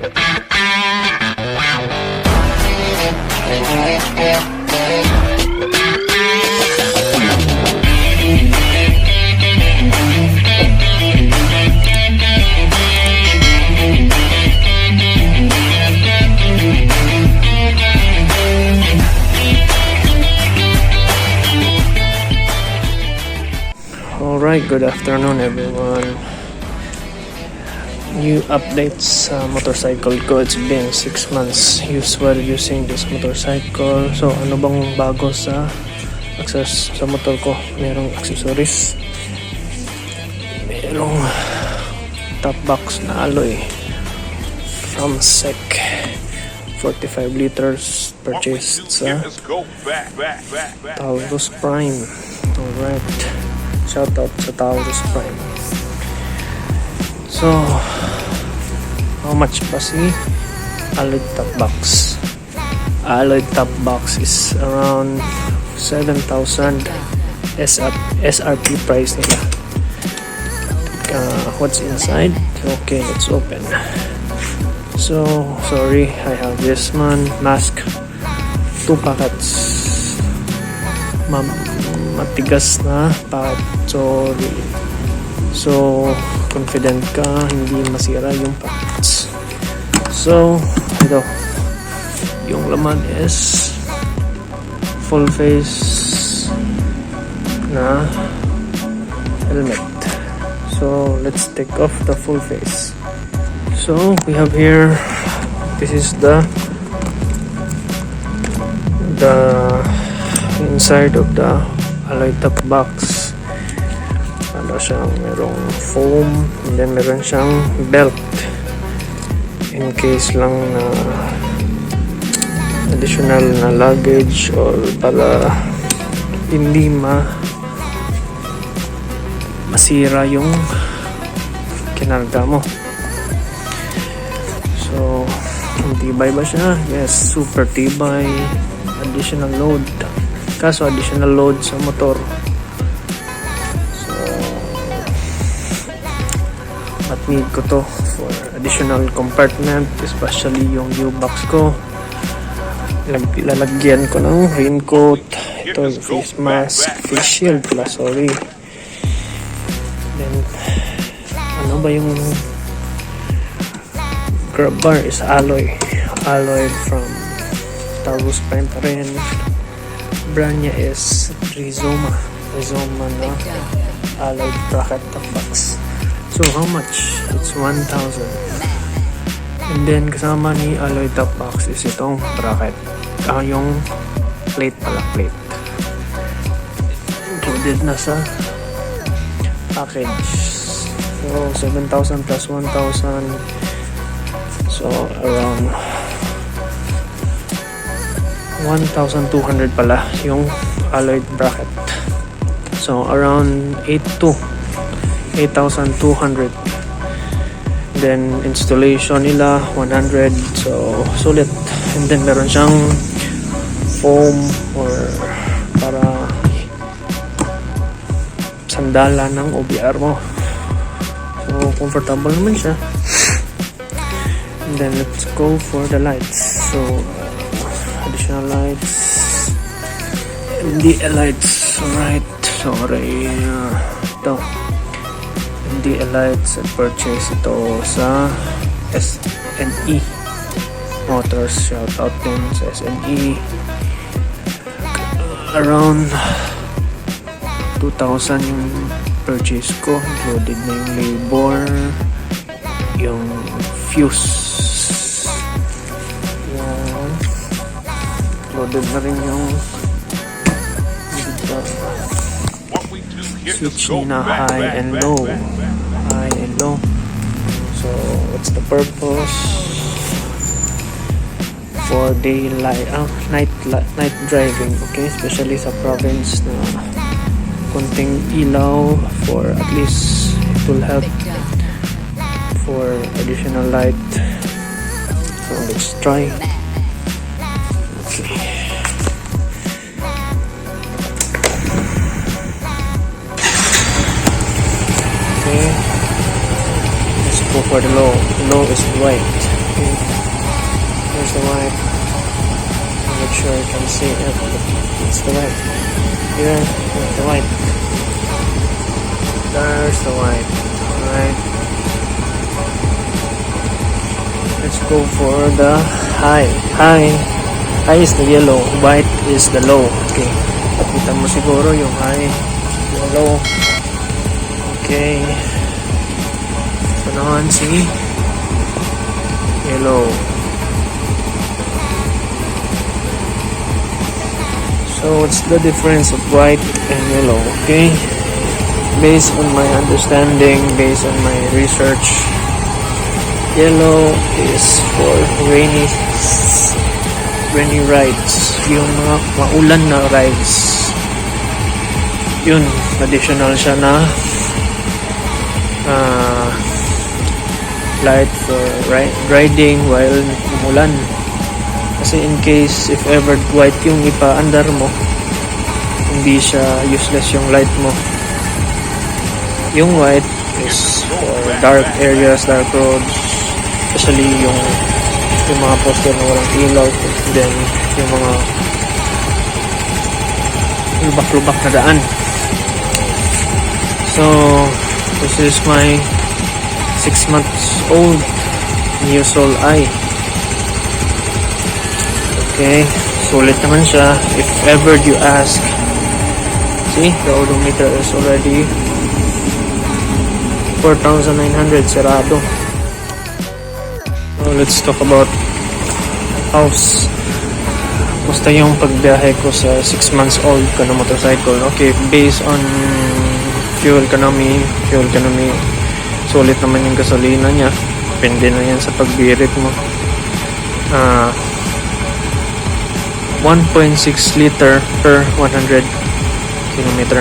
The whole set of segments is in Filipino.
Alright, good afternoon everyone. New updates sa motorcycle ko. It's been 6 months using this motorcycle. So ano bang bago sa motor ko? Merong accessories, merong Topbox na alloy from SEC, 45 liters, purchased sa Taurus Prime. Alright, shout out sa Taurus Prime. So how much pa si alloy Topbox? Alloy Topbox is around 7,000 SRP price nila. What's inside? Okay, let's open. So sorry, I have this mask, 2 packets, matigas na packet. Sorry. So confident ka hindi masira yung packets. So ito, yung laman is full face na helmet. So let's take off the full face. So we have here, this is the inside of the alloy top box. Ano siyang, merong foam, and then meron siyang belt in case lang na additional na luggage or para hindi masira yung kinarga mo. So tibay ba siya? Yes, super tibay. Additional load, kaso additional load sa motor. So at need ko to for additional compartment, especially yung U-box ko. Lalagyan ko ng raincoat, ito yung face mask, face shield pala, sorry. Then ano ba yung grab bar is alloy from Taurus Prime pa rin. Brand niya is Rizoma na alloy bracket top box. So how much? It's 1,000. And then kasama ni alloy top box is itong bracket, yung plate pala, plate included na sa package. So 7,000 plus 1,000, so around 1,200 pala yung alloy bracket. So around 8,200. Then installation nila 100, so sulit. And then meron siyang foam or para sandala ng OBR mo. So comfortable naman siya. And then let's go for the lights. So additional lights, LED lights, right? Sorry, ito LED lights. I purchase ito sa S&E Motors. Shout out din sa S&E. Around 2,000 yung purchase ko, included na yung labor, yung fuse, yan, included na rin yung switch na high and low. So what's the purpose? For daylight, night driving, okay, especially sa province na konting ilaw, for at least it will help for additional light. So let's try. Okay. Okay. Let's go for the low. The low is white. Okay. There's the white. I'm not sure you can see it, but it's the white. Here, there's the white. There's the white. Alright. Let's go for the high. High is the yellow. White is the low. Okay. Kita mo siguro yung high, yung low. Okay. So naman si yellow. So what's the difference of white and yellow? Okay. Based on my understanding, based on my research, yellow is for rainy rides. Yung mga maulan na rides. Yun, additional siya na light for riding while umulan. Kasi in case if ever white yung ipa-andar mo, hindi siya useless yung light mo. Yung white is for dark areas, dark roads, especially yung mga poster na walang ilaw, then yung mga lubak-lubak na daan. So this is my 6 months old Mio Soul I. Okay, sulit naman siya. If ever you ask, see, the odometer is already 4,900 sarado. So let's talk about house. Basta yung pagbiyahe ko sa 6 months old ka na motorcycle. Okay, based on fuel economy, sulit naman yung gasolina niya. Depende na yan sa pagbirit mo. 1.6 liter per 100 kilometer.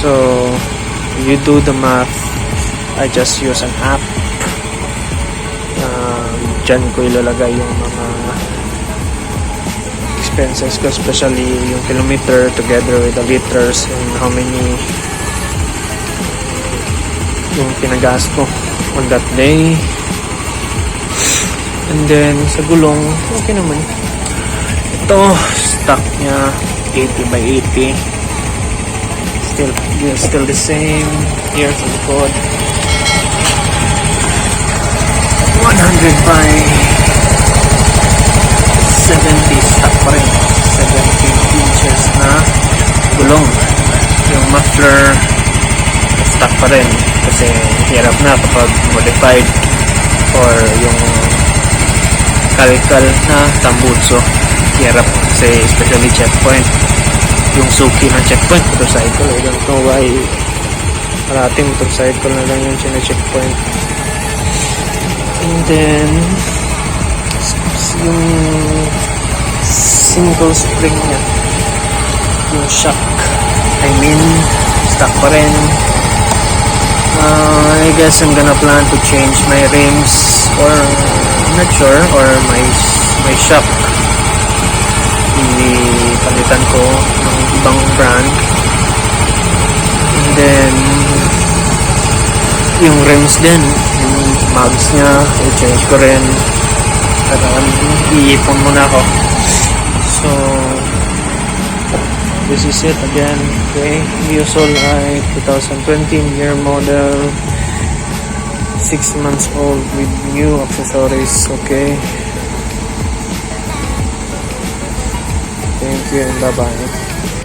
So you do the math. I just use an app. Dyan ko ilalagay yung mga expenses ko, especially yung kilometer together with the liters and how many yung pinagas ko on that day. And then sa gulong, okay naman. Ito, stock niya 80 by 80. Still the same. Here sa likod, 100 by 70 stock pa rin. 17 inches na gulong. Yung muffler stock pa rin kasi hirap na kapag modified or yung kalkal na tambutso. Hirap kasi especially checkpoint. Yung suki ng checkpoint motorcycle, I don't know why parating motorcycle na lang yung checkpoint. And then yung single spring niya, yung shock, stock pa rin. I guess I'm gonna plan to change my rims or I'm not sure, or my shock palitan ko ng ibang brand. And then yung rims din, yung mags nya i-change ko rin. Iipon muna ako. So this is it again. Okay, Mio Soul I 2020 year model, 6 months old with new accessories. Okay, thank you and bye bye.